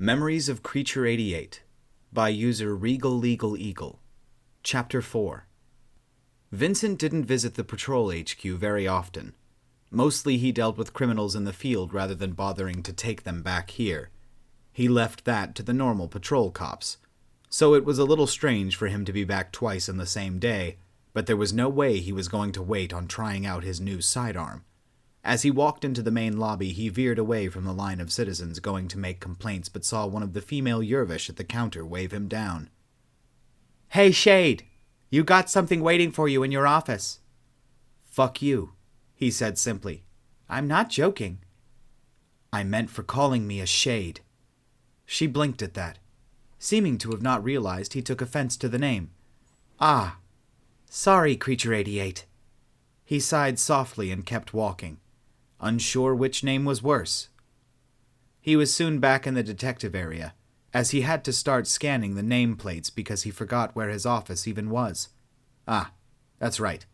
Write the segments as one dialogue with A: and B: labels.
A: Memories of Creature 88 by user RegalLegalEagle. Chapter 4. Vincent didn't visit the patrol HQ very often. Mostly he dealt with criminals in the field rather than bothering to take them back here. He left that to the normal patrol cops. So it was a little strange for him to be back twice in the same day, but there was no way he was going to wait on trying out his new sidearm. As he walked into the main lobby, he veered away from the line of citizens going to make complaints, but saw one of the female Yervish at the counter wave him down. "Hey, Shade! You got something waiting for you in your office." "Fuck you," he said simply. "I'm not joking." "I meant for calling me a Shade." She blinked at that. Seeming to have not realized, he took offense to the name. "Ah, sorry, Creature 88. He sighed softly and kept walking, unsure which name was worse. He was soon back in the detective area, as he had to start scanning the nameplates because he forgot where his office even was. Ah, that's right.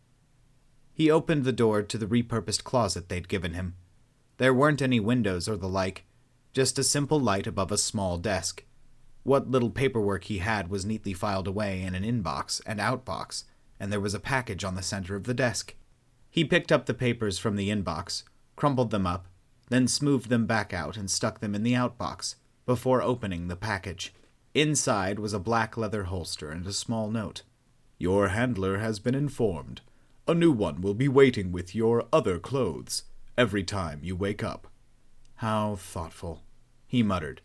A: He opened the door to the repurposed closet they'd given him. There weren't any windows or the like, just a simple light above a small desk. What little paperwork he had was neatly filed away in an inbox and outbox, and there was a package on the center of the desk. He picked up the papers from the inbox, crumpled them up, then smoothed them back out and stuck them in the outbox, before opening the package. Inside was a black leather holster and a small note. "Your handler has been informed. A new one will be waiting with your other clothes every time you wake up." How thoughtful, he muttered.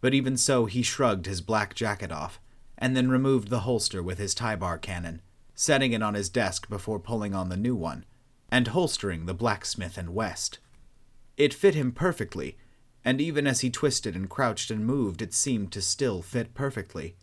A: But even so, he shrugged his black jacket off, and then removed the holster with his tie-bar cannon, setting it on his desk before pulling on the new one, and holstering the Blacksmith & West. It fit him perfectly, and even as he twisted and crouched and moved, it seemed to still fit perfectly.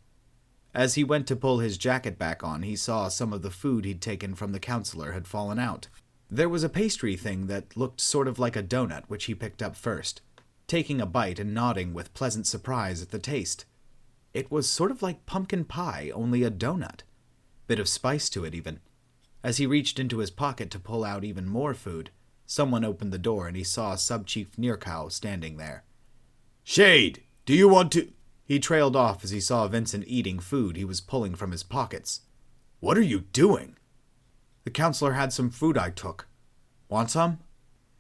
A: As he went to pull his jacket back on, he saw some of the food he'd taken from the counselor had fallen out. There was a pastry thing that looked sort of like a donut, which he picked up first, taking a bite and nodding with pleasant surprise at the taste. It was sort of like pumpkin pie, only a donut. Bit of spice to it, even. As he reached into his pocket to pull out even more food, someone opened the door and he saw Sub-Chief Nearcow standing there. "Shade, do you want to—" He trailed off as he saw Vincent eating food he was pulling from his pockets. "What are you doing?" "The counselor had some food I took. Want some?"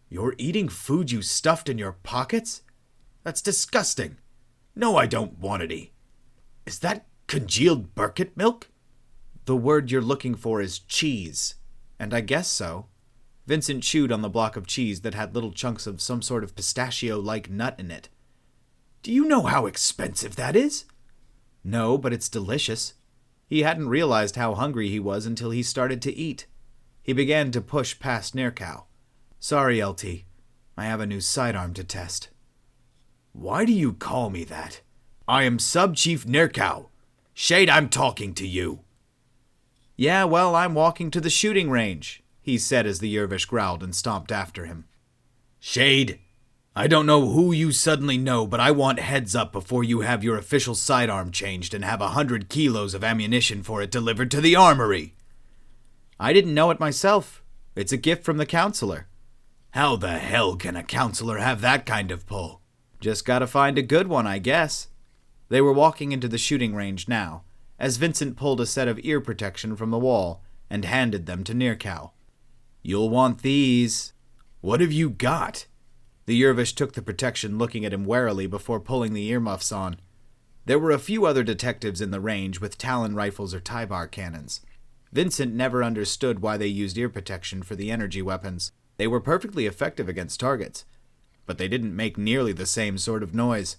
A: "You're eating food you stuffed in your pockets? That's disgusting. No, I don't want any. Is that congealed burkett milk?" "The word you're looking for is cheese, and I guess so." Vincent chewed on the block of cheese that had little chunks of some sort of pistachio-like nut in it. "Do you know how expensive that is?" "No, but it's delicious." He hadn't realized how hungry he was until he started to eat. He began to push past Nearcow. "Sorry, LT. I have a new sidearm to test." "Why do you call me that? I am Sub-Chief Nearcow. Shade, I'm talking to you." "Yeah, well, I'm walking to the shooting range," he said as the Yervish growled and stomped after him. "Shade, I don't know who you suddenly know, but I want heads up before you have your official sidearm changed and have 100 kilos of ammunition for it delivered to the armory." "I didn't know it myself. It's a gift from the counselor." "How the hell can a counselor have that kind of pull?" "Just gotta find a good one, I guess." They were walking into the shooting range now, as Vincent pulled a set of ear protection from the wall and handed them to Nearcow. "You'll want these." "What have you got?" The Yervish took the protection, looking at him warily before pulling the earmuffs on. There were a few other detectives in the range with Talon rifles or tie-bar cannons. Vincent never understood why they used ear protection for the energy weapons. They were perfectly effective against targets, but they didn't make nearly the same sort of noise.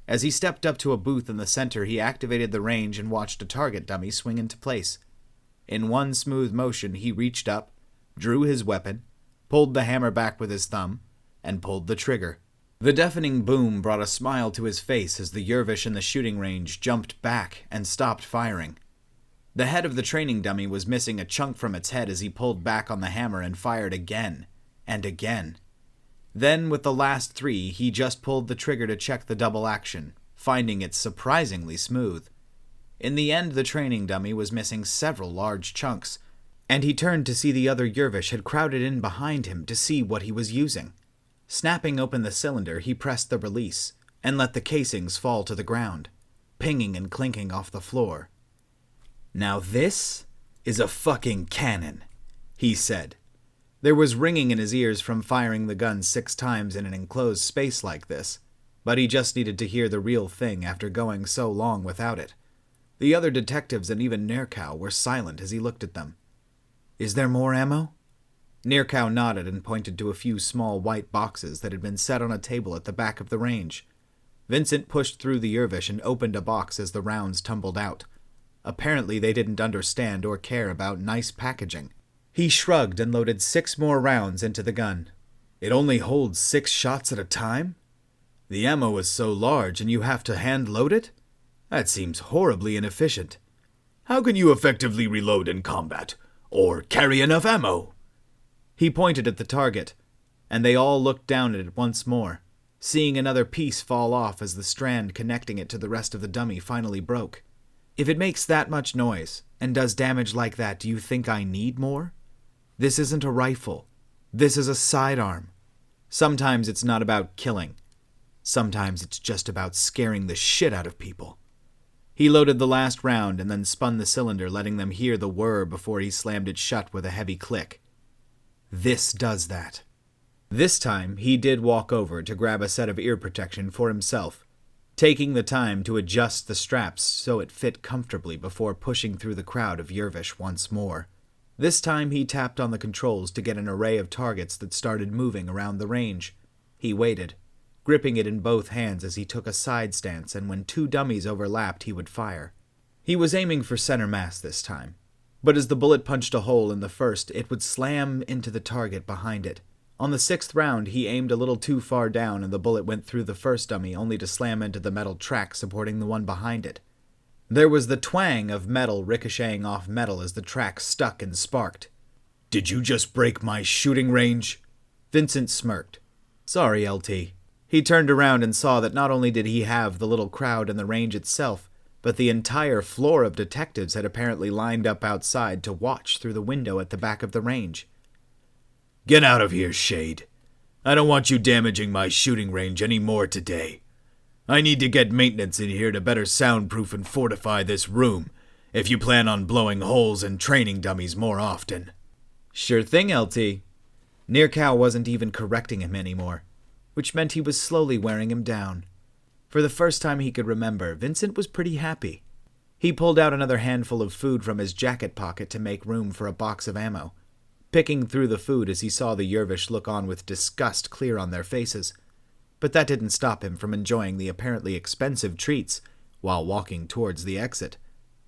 A: As he stepped up to a booth in the center, he activated the range and watched a target dummy swing into place. In one smooth motion, he reached up, drew his weapon, pulled the hammer back with his thumb, and pulled the trigger. The deafening boom brought a smile to his face as the Yervish in the shooting range jumped back and stopped firing. The head of the training dummy was missing a chunk from its head as he pulled back on the hammer and fired again and again. Then, with the last three, he just pulled the trigger to check the double action, finding it surprisingly smooth. In the end, the training dummy was missing several large chunks, and he turned to see the other Yervish had crowded in behind him to see what he was using. Snapping open the cylinder, he pressed the release, and let the casings fall to the ground, pinging and clinking off the floor. "Now this is a fucking cannon," he said. There was ringing in his ears from firing the gun 6 times in an enclosed space like this, but he just needed to hear the real thing after going so long without it. The other detectives and even Nirkow were silent as he looked at them. "Is there more ammo?" Nirkow nodded and pointed to a few small white boxes that had been set on a table at the back of the range. Vincent pushed through the Yervish and opened a box as the rounds tumbled out. Apparently they didn't understand or care about nice packaging. He shrugged and loaded 6 more rounds into the gun. "It only holds 6 shots at a time? The ammo is so large and you have to hand-load it? That seems horribly inefficient. How can you effectively reload in combat, or carry enough ammo?" He pointed at the target, and they all looked down at it once more, seeing another piece fall off as the strand connecting it to the rest of the dummy finally broke. "If it makes that much noise, and does damage like that, do you think I need more? This isn't a rifle. This is a sidearm. Sometimes it's not about killing. Sometimes it's just about scaring the shit out of people." He loaded the last round and then spun the cylinder, letting them hear the whir before he slammed it shut with a heavy click. This does that. This time, he did walk over to grab a set of ear protection for himself, taking the time to adjust the straps so it fit comfortably before pushing through the crowd of Yervish once more. This time, he tapped on the controls to get an array of targets that started moving around the range. He waited, gripping it in both hands as he took a side stance, and when 2 dummies overlapped, he would fire. He was aiming for center mass this time, but as the bullet punched a hole in the first, it would slam into the target behind it. On the 6th round, he aimed a little too far down and the bullet went through the first dummy only to slam into the metal track supporting the one behind it. There was the twang of metal ricocheting off metal as the track stuck and sparked. "Did you just break my shooting range?" Vincent smirked. "Sorry, LT." He turned around and saw that not only did he have the little crowd and the range itself, but the entire floor of detectives had apparently lined up outside to watch through the window at the back of the range. "Get out of here, Shade. I don't want you damaging my shooting range any more today. I need to get maintenance in here to better soundproof and fortify this room, if you plan on blowing holes in training dummies more often." "Sure thing, LT." Nirkow wasn't even correcting him anymore, which meant he was slowly wearing him down. For the first time he could remember, Vincent was pretty happy. He pulled out another handful of food from his jacket pocket to make room for a box of ammo, picking through the food as he saw the Yervish look on with disgust clear on their faces. But that didn't stop him from enjoying the apparently expensive treats while walking towards the exit.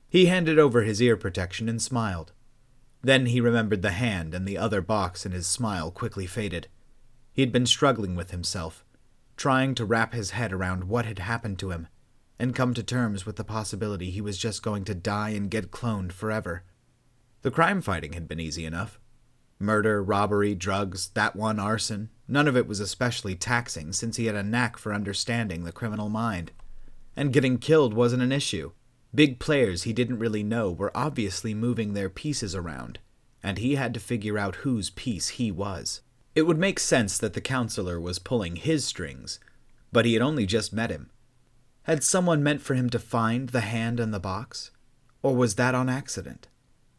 A: He handed over his ear protection and smiled. Then he remembered the hand and the other box, and his smile quickly faded. He'd been struggling with himself, trying to wrap his head around what had happened to him, and come to terms with the possibility he was just going to die and get cloned forever. The crime fighting had been easy enough. Murder, robbery, drugs, that one arson, none of it was especially taxing since he had a knack for understanding the criminal mind. And getting killed wasn't an issue. Big players he didn't really know were obviously moving their pieces around, and he had to figure out whose piece he was. It would make sense that the counselor was pulling his strings, but he had only just met him. Had someone meant for him to find the hand in the box? Or was that on accident?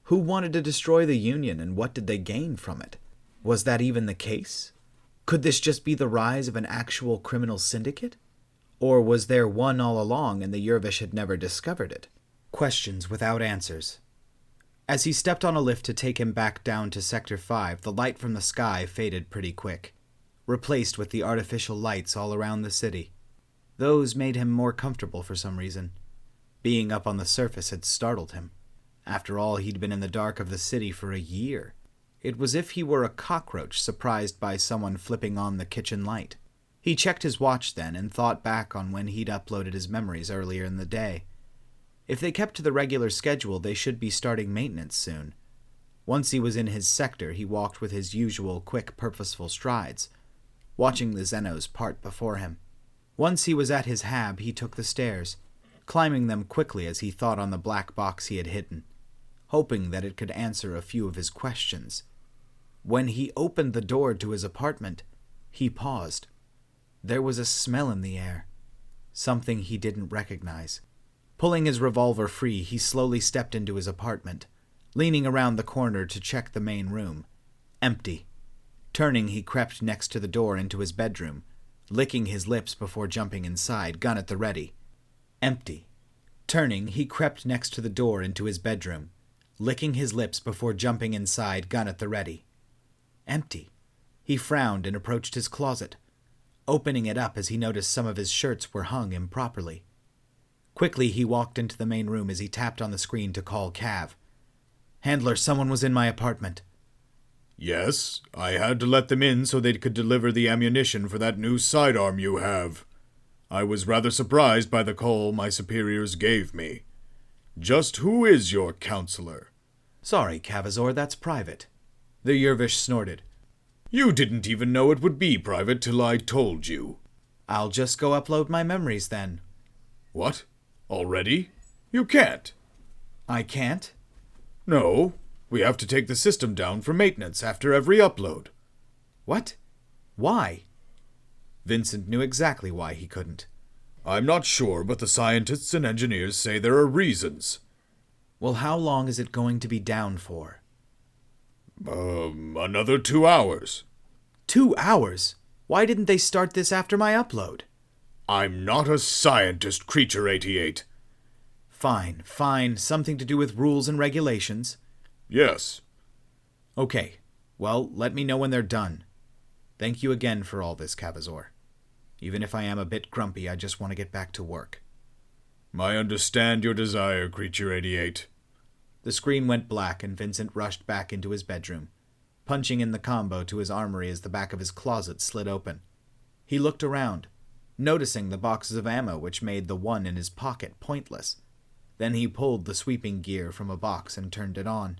A: Who wanted to destroy the Union, and what did they gain from it? Was that even the case? Could this just be the rise of an actual criminal syndicate? Or was there one all along and the Yervish had never discovered it? Questions without answers. As he stepped on a lift to take him back down to Sector 5, the light from the sky faded pretty quick, replaced with the artificial lights all around the city. Those made him more comfortable for some reason. Being up on the surface had startled him. After all, he'd been in the dark of the city for a year. It was as if he were a cockroach surprised by someone flipping on the kitchen light. He checked his watch then and thought back on when he'd uploaded his memories earlier in the day. If they kept to the regular schedule, they should be starting maintenance soon. Once he was in his sector, he walked with his usual quick, purposeful strides, watching the Xenos part before him. Once he was at his hab, he took the stairs, climbing them quickly as he thought on the black box he had hidden, hoping that it could answer a few of his questions. When he opened the door to his apartment, he paused. There was a smell in the air, something he didn't recognize. Pulling his revolver free, he slowly stepped into his apartment, leaning around the corner to check the main room. Empty. Turning, he crept next to the door into his bedroom, licking his lips before jumping inside, gun at the ready. Empty. Turning, he crept next to the door into his bedroom, licking his lips before jumping inside, gun at the ready. Empty. He frowned and approached his closet, opening it up as he noticed some of his shirts were hung improperly. Quickly, he walked into the main room as he tapped on the screen to call Cav. "Handler, someone was in my apartment."
B: "Yes, I had to let them in so they could deliver the ammunition for that new sidearm you have. I was rather surprised by the call my superiors gave me. Just who is your counselor?"
A: "Sorry, Cavazor, that's private." The Yervish snorted.
B: "You didn't even know it would be private till I told you."
A: "I'll just go upload my memories then."
B: "What? Already? You can't."
A: "I can't?"
B: "No. We have to take the system down for maintenance after every upload."
A: "What? Why?" Vincent knew exactly why he couldn't.
B: "I'm not sure, but the scientists and engineers say there are reasons."
A: "Well, how long is it going to be down for?"
B: Another 2 hours.
A: 2 hours? Why didn't they start this after my upload?"
B: "I'm not a scientist, Creature 88.
A: Fine. Something to do with rules and regulations?
B: Yes.
A: Okay. Well, let me know when they're done. Thank you again for all this, Cavazor. Even if I am a bit grumpy, I just want to get back to work."
B: "I understand your desire, Creature 88.
A: The screen went black and Vincent rushed back into his bedroom, punching in the combo to his armory as the back of his closet slid open. He looked around, noticing the boxes of ammo which made the one in his pocket pointless. Then he pulled the sweeping gear from a box and turned it on.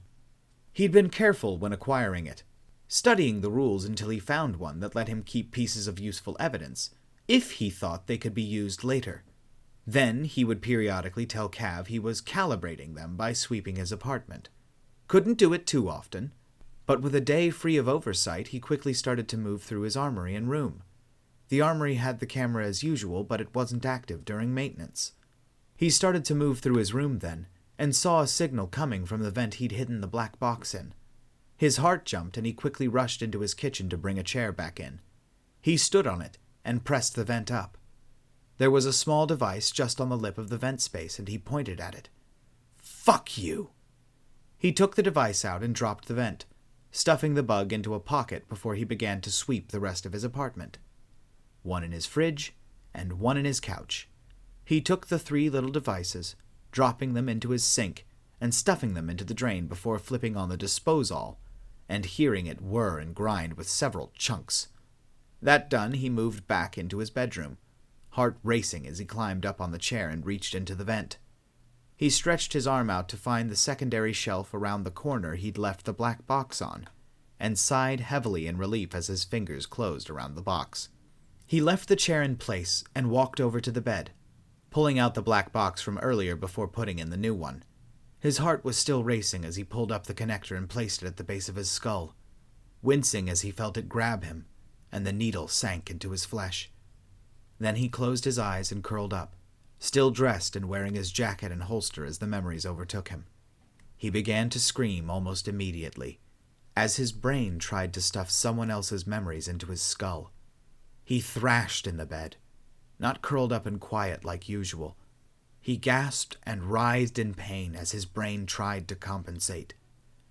A: He'd been careful when acquiring it, studying the rules until he found one that let him keep pieces of useful evidence, if he thought they could be used later. Then he would periodically tell Cav he was calibrating them by sweeping his apartment. Couldn't do it too often, but with a day free of oversight, he quickly started to move through his armory and room. The armory had the camera as usual, but it wasn't active during maintenance. He started to move through his room then, and saw a signal coming from the vent he'd hidden the black box in. His heart jumped, and he quickly rushed into his kitchen to bring a chair back in. He stood on it and pressed the vent up. There was a small device just on the lip of the vent space, and he pointed at it. "Fuck you!" He took the device out and dropped the vent, stuffing the bug into a pocket before he began to sweep the rest of his apartment. One in his fridge, and one in his couch. He took the 3 little devices, dropping them into his sink, and stuffing them into the drain before flipping on the disposal, and hearing it whir and grind with several chunks. That done, he moved back into his bedroom, heart racing as he climbed up on the chair and reached into the vent. He stretched his arm out to find the secondary shelf around the corner he'd left the black box on, and sighed heavily in relief as his fingers closed around the box. He left the chair in place and walked over to the bed, pulling out the black box from earlier before putting in the new one. His heart was still racing as he pulled up the connector and placed it at the base of his skull, wincing as he felt it grab him, and the needle sank into his flesh. Then he closed his eyes and curled up, still dressed and wearing his jacket and holster as the memories overtook him. He began to scream almost immediately, as his brain tried to stuff someone else's memories into his skull. He thrashed in the bed, not curled up and quiet like usual. He gasped and writhed in pain as his brain tried to compensate.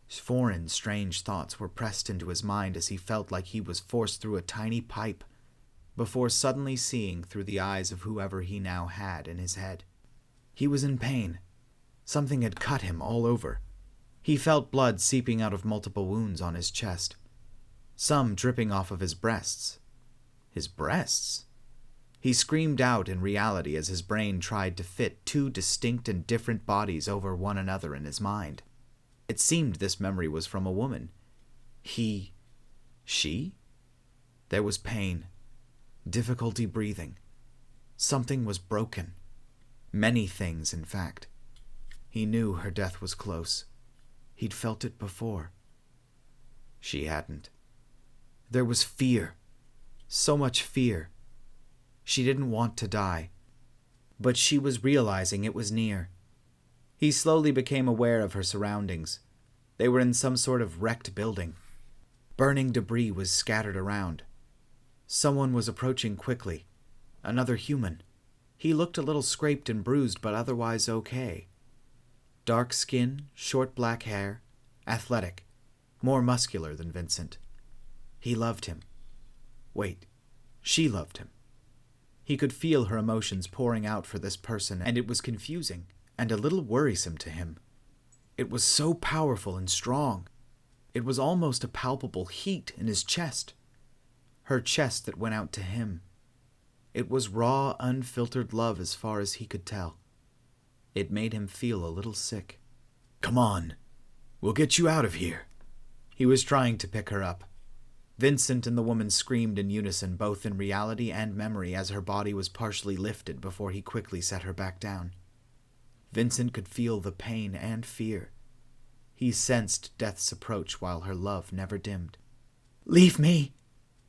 A: Foreign, strange thoughts were pressed into his mind as he felt like he was forced through a tiny pipe, before suddenly seeing through the eyes of whoever he now had in his head. He was in pain. Something had cut him all over. He felt blood seeping out of multiple wounds on his chest, some dripping off of his breasts. His breasts? He screamed out in reality as his brain tried to fit 2 distinct and different bodies over one another in his mind. It seemed this memory was from a woman. She? There was pain, difficulty breathing. Something was broken. Many things, in fact. He knew her death was close. He'd felt it before. She hadn't. There was fear. So much fear. She didn't want to die. but she was realizing it was near. He slowly became aware of her surroundings. They were in some sort of wrecked building. Burning debris was scattered around. Someone was approaching quickly. Another human. He looked a little scraped and bruised, but otherwise okay. Dark skin, short black hair, athletic, more muscular than Vincent. He loved him. Wait, she loved him. He could feel her emotions pouring out for this person, and it was confusing and a little worrisome to him. It was so powerful and strong. It was almost a palpable heat in his chest. Her chest that went out to him. It was raw, unfiltered love as far as he could tell. It made him feel a little sick. "Come on. We'll get you out of here." He was trying to pick her up. Vincent and the woman screamed in unison, both in reality and memory, as her body was partially lifted before he quickly set her back down. Vincent could feel the pain and fear. He sensed death's approach while her love never dimmed. "Leave me.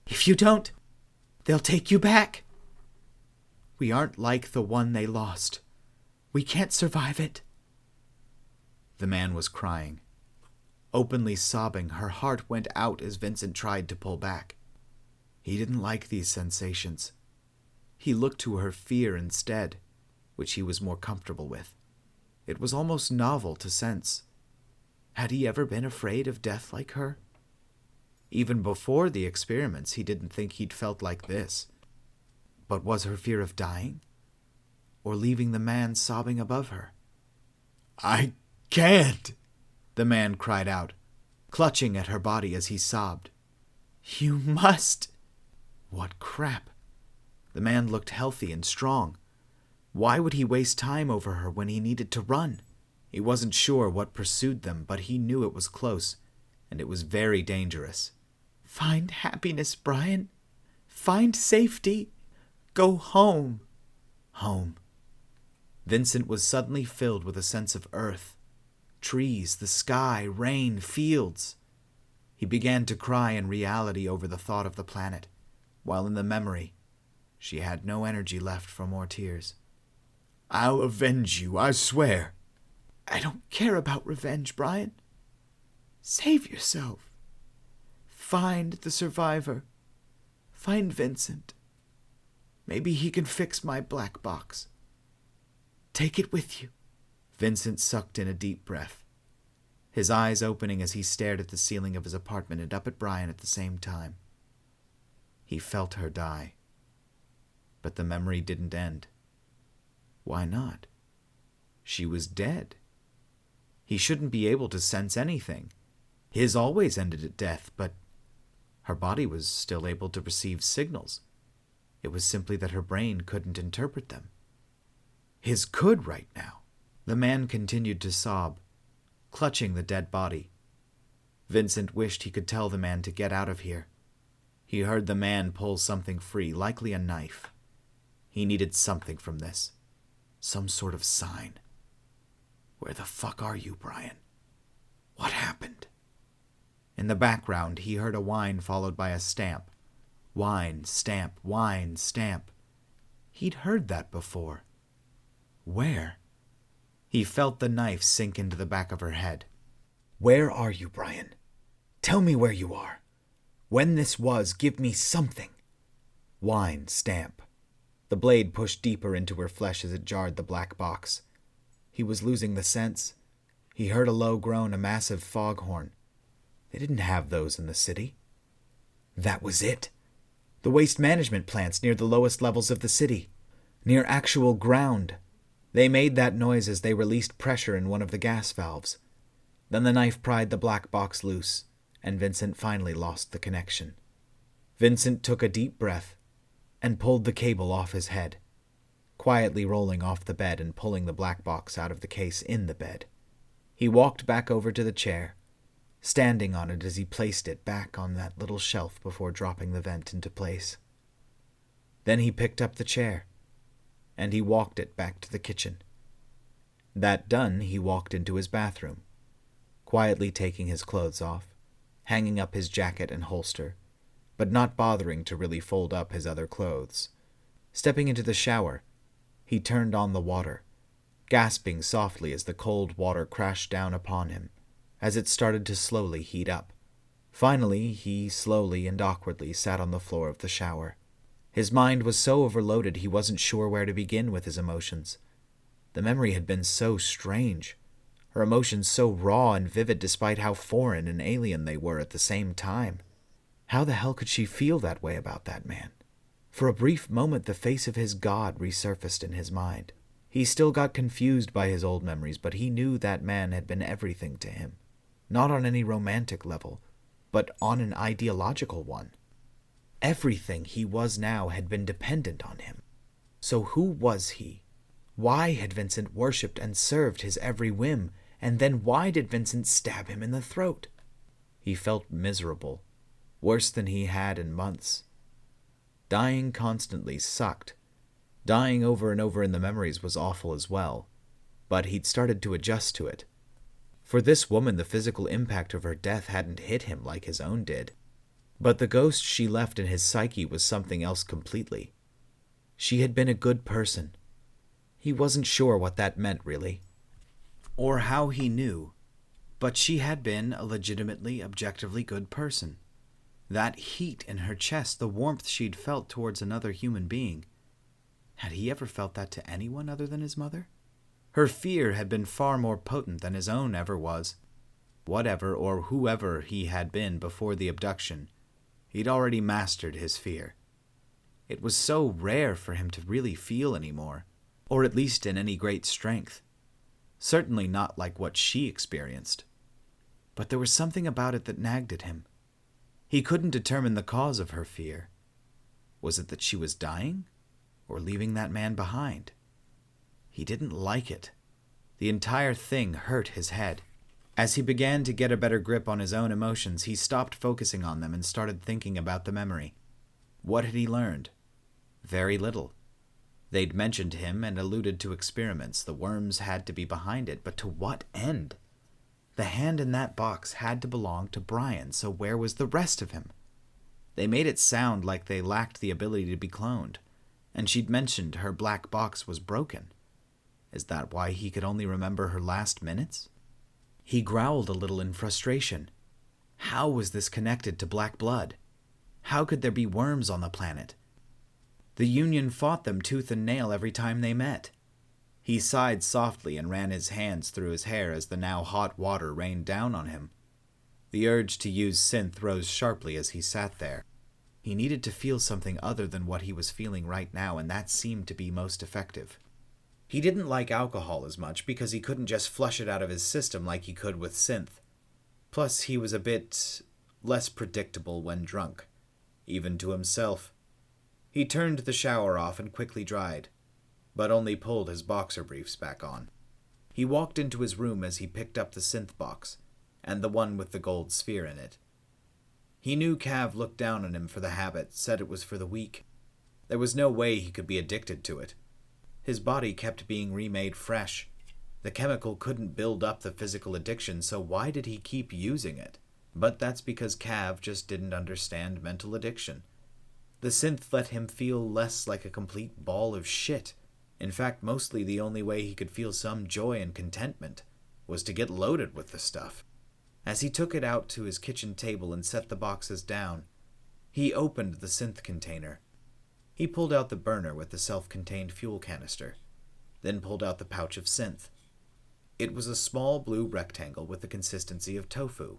A: If you don't, they'll take you back. We aren't like the one they lost. We can't survive it." The man was crying. Openly sobbing, her heart went out as Vincent tried to pull back. He didn't like these sensations. He looked to her fear instead, which he was more comfortable with. It was almost novel to sense. Had he ever been afraid of death like her? Even before the experiments, he didn't think he'd felt like this. But was her fear of dying? Or leaving the man sobbing above her? "I can't," the man cried out, clutching at her body as he sobbed. "You must." What crap. The man looked healthy and strong. Why would he waste time over her when he needed to run? He wasn't sure what pursued them, but he knew it was close, and it was very dangerous. "Find happiness, Brian. Find safety. Go home." Home. Vincent was suddenly filled with a sense of earth. Trees, the sky, rain, fields. He began to cry in reality over the thought of the planet, while in the memory, she had no energy left for more tears. "I'll avenge you, I swear." "I don't care about revenge, Brian. Save yourself. Find the survivor. Find Vincent. Maybe he can fix my black box. Take it with you." Vincent sucked in a deep breath, his eyes opening as he stared at the ceiling of his apartment and up at Brian at the same time. He felt her die. But the memory didn't end. Why not? She was dead. He shouldn't be able to sense anything. His always ended at death, but her body was still able to receive signals. It was simply that her brain couldn't interpret them. His could right now. The man continued to sob, clutching the dead body. Vincent wished he could tell the man to get out of here. He heard the man pull something free, likely a knife. He needed something from this. Some sort of sign. "Where the fuck are you, Brian? What happened?" In the background, he heard a whine followed by a stamp. Whine, stamp, whine, stamp. He'd heard that before. Where? He felt the knife sink into the back of her head. "Where are you, Brian? Tell me where you are. When this was, give me something." Whine, stamp. The blade pushed deeper into her flesh as it jarred the black box. He was losing the sense. He heard a low groan, a massive foghorn. They didn't have those in the city. That was it. The waste management plants near the lowest levels of the city. Near actual ground. They made that noise as they released pressure in one of the gas valves. Then the knife pried the black box loose, and Vincent finally lost the connection. Vincent took a deep breath and pulled the cable off his head, quietly rolling off the bed and pulling the black box out of the case in the bed. He walked back over to the chair, standing on it as he placed it back on that little shelf before dropping the vent into place. Then he picked up the chair, and he walked it back to the kitchen. That done, he walked into his bathroom, quietly taking his clothes off, hanging up his jacket and holster, but not bothering to really fold up his other clothes. Stepping into the shower, He turned on the water, gasping softly as the cold water crashed down upon him, as it started to slowly heat up. Finally, he slowly and awkwardly sat on the floor of the shower. His mind was so overloaded he wasn't sure where to begin with his emotions. The memory had been so strange, her emotions so raw and vivid despite how foreign and alien they were at the same time. How the hell could she feel that way about that man? For a brief moment the face of his god resurfaced in his mind. He still got confused by his old memories, but he knew that man had been everything to him. Not on any romantic level, but on an ideological one. Everything he was now had been dependent on him. So who was he? Why had Vincent worshipped and served his every whim, and then why did Vincent stab him in the throat? He felt miserable, worse than he had in months. Dying constantly sucked. Dying over and over in the memories was awful as well, but he'd started to adjust to it. For this woman, the physical impact of her death hadn't hit him like his own did. But the ghost she left in his psyche was something else completely. She had been a good person. He wasn't sure what that meant, really, or how he knew, but she had been a legitimately, objectively good person. That heat in her chest, the warmth she'd felt towards another human being. Had he ever felt that to anyone other than his mother? Her fear had been far more potent than his own ever was. Whatever or whoever he had been before the abduction, he'd already mastered his fear. It was so rare for him to really feel anymore, or at least in any great strength. Certainly not like what she experienced. But there was something about it that nagged at him. He couldn't determine the cause of her fear. Was it that she was dying, or leaving that man behind? He didn't like it. The entire thing hurt his head. As he began to get a better grip on his own emotions, he stopped focusing on them and started thinking about the memory. What had he learned? Very little. They'd mentioned him and alluded to experiments. The worms had to be behind it, but to what end? The hand in that box had to belong to Brian, so where was the rest of him? They made it sound like they lacked the ability to be cloned, and she'd mentioned her black box was broken. Is that why he could only remember her last minutes? He growled a little in frustration. How was this connected to black blood? How could there be worms on the planet? The Union fought them tooth and nail every time they met. He sighed softly and ran his hands through his hair as the now hot water rained down on him. The urge to use synth rose sharply as he sat there. He needed to feel something other than what he was feeling right now, and that seemed to be most effective. He didn't like alcohol as much because he couldn't just flush it out of his system like he could with synth. Plus, he was a bit less predictable when drunk, even to himself. He turned the shower off and quickly dried, but only pulled his boxer briefs back on. He walked into his room as he picked up the synth box, and the one with the gold sphere in it. He knew Cav looked down on him for the habit, said it was for the weak. There was no way he could be addicted to it. His body kept being remade fresh. The chemical couldn't build up the physical addiction, so why did he keep using it? But that's because Cav just didn't understand mental addiction. The synth let him feel less like a complete ball of shit. In fact, mostly the only way he could feel some joy and contentment was to get loaded with the stuff. As he took it out to his kitchen table and set the boxes down, he opened the synth container. He pulled out the burner with the self-contained fuel canister, then pulled out the pouch of synth. It was a small blue rectangle with the consistency of tofu.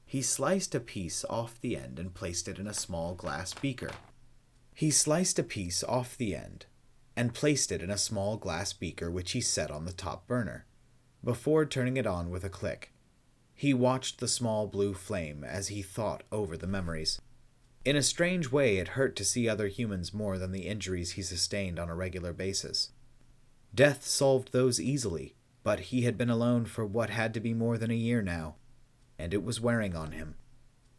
A: He sliced a piece off the end and placed it in a small glass beaker. Which he set on the top burner, before turning it on with a click. He watched the small blue flame as he thought over the memories. In a strange way, it hurt to see other humans more than the injuries he sustained on a regular basis. Death solved those easily, but he had been alone for what had to be more than a year now, and it was wearing on him.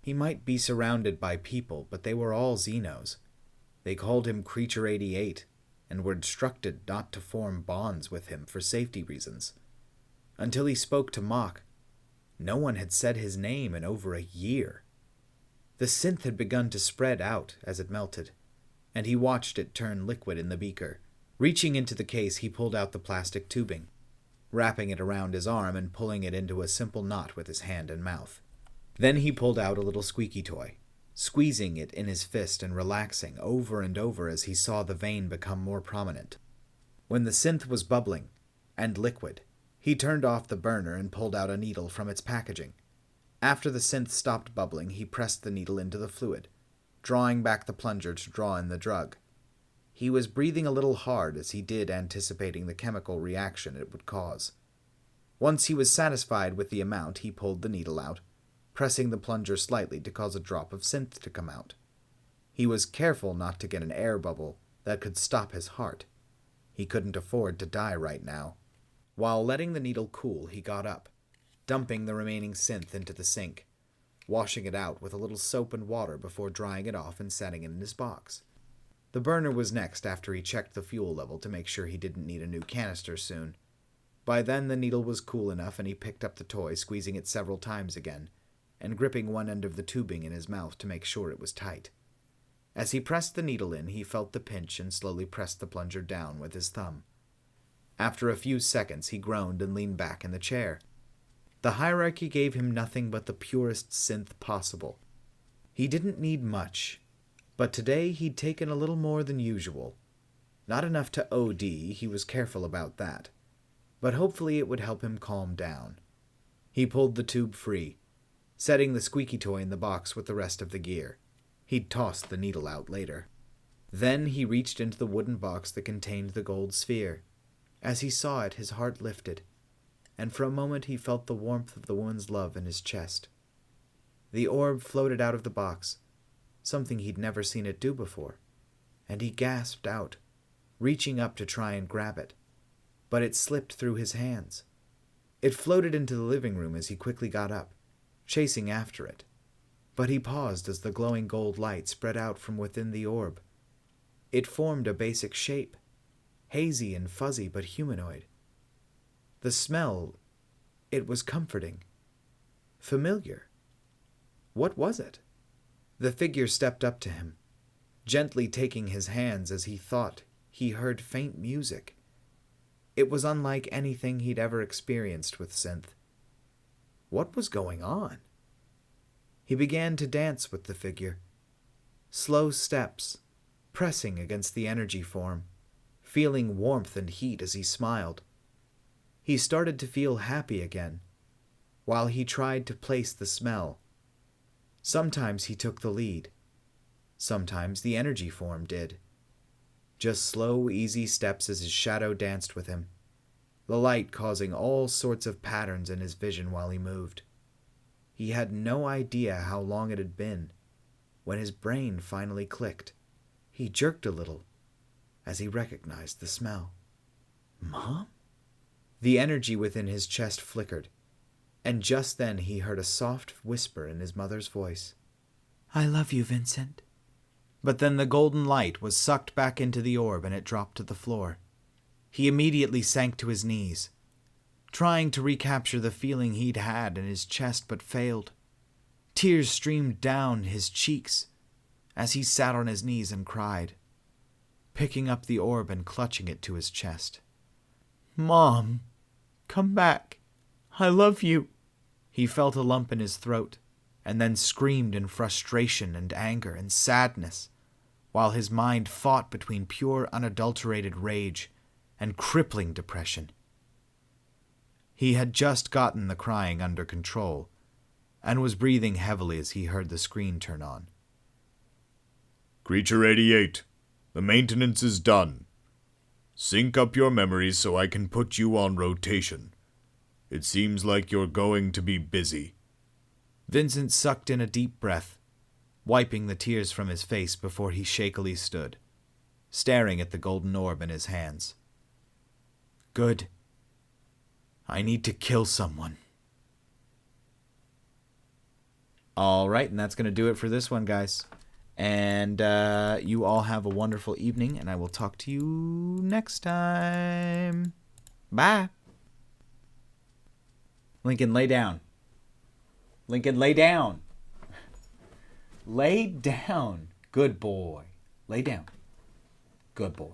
A: He might be surrounded by people, but they were all Xenos. They called him Creature 88, and were instructed not to form bonds with him for safety reasons. Until he spoke to Mock, no one had said his name in over a year. The synth had begun to spread out as it melted, and he watched it turn liquid in the beaker, Reaching into the case, he pulled out the plastic tubing, wrapping it around his arm and pulling it into a simple knot with his hand and mouth. Then he pulled out a little squeaky toy, squeezing it in his fist and relaxing over and over as he saw the vein become more prominent. When the synth was bubbling and liquid, he turned off the burner and pulled out a needle from its packaging. After the synth stopped bubbling, he pressed the needle into the fluid, drawing back the plunger to draw in the drug. He was breathing a little hard as he did, anticipating the chemical reaction it would cause. Once he was satisfied with the amount, he pulled the needle out, pressing the plunger slightly to cause a drop of synth to come out. He was careful not to get an air bubble that could stop his heart. He couldn't afford to die right now. While letting the needle cool, he got up, dumping the remaining synth into the sink, washing it out with a little soap and water before drying it off and setting it in his box. The burner was next after he checked the fuel level to make sure he didn't need a new canister soon. By then the needle was cool enough and he picked up the toy, squeezing it several times again, and gripping one end of the tubing in his mouth to make sure it was tight. As he pressed the needle in, he felt the pinch and slowly pressed the plunger down with his thumb. After a few seconds, he groaned and leaned back in the chair. The hierarchy gave him nothing but the purest synth possible. He didn't need much, but today he'd taken a little more than usual. Not enough to OD, he was careful about that, but hopefully it would help him calm down. He pulled the tube free, setting the squeaky toy in the box with the rest of the gear. He'd toss the needle out later. Then he reached into the wooden box that contained the gold sphere. As he saw it, his heart lifted, and for a moment he felt the warmth of the woman's love in his chest. The orb floated out of the box, something he'd never seen it do before, and he gasped out, reaching up to try and grab it, but it slipped through his hands. It floated into the living room as he quickly got up, chasing after it, but he paused as the glowing gold light spread out from within the orb. It formed a basic shape, hazy and fuzzy but humanoid. The smell, it was comforting, familiar. What was it? The figure stepped up to him, gently taking his hands as he thought he heard faint music. It was unlike anything he'd ever experienced with synth. What was going on? He began to dance with the figure, slow steps, pressing against the energy form, feeling warmth and heat as he smiled. He started to feel happy again, while he tried to place the smell. Sometimes he took the lead. Sometimes the energy form did. Just slow, easy steps as his shadow danced with him, the light causing all sorts of patterns in his vision while he moved. He had no idea how long it had been when his brain finally clicked. He jerked a little as he recognized the smell. Mom? The energy within his chest flickered, and just then he heard a soft whisper in his mother's voice. I love you, Vincent. But then the golden light was sucked back into the orb and it dropped to the floor. He immediately sank to his knees, trying to recapture the feeling he'd had in his chest but failed. Tears streamed down his cheeks as he sat on his knees and cried, picking up the orb and clutching it to his chest. Mom, come back. I love you. He felt a lump in his throat, and then screamed in frustration and anger and sadness, while his mind fought between pure unadulterated rage and crippling depression. He had just gotten the crying under control, and was breathing heavily as he heard the screen turn on.
B: Creature 88, the maintenance is done. Sync up your memories so I can put you on rotation. It seems like you're going to be busy.
A: Vincent sucked in a deep breath, wiping the tears from his face before he shakily stood, staring at the golden orb in his hands. Good. I need to kill someone. All right, and that's going to do it for this one, guys. And you all have a wonderful evening, and I will talk to you next time. Bye. Lincoln, lay down. Lincoln, lay down. Lay down. Good boy. Lay down. Good boy.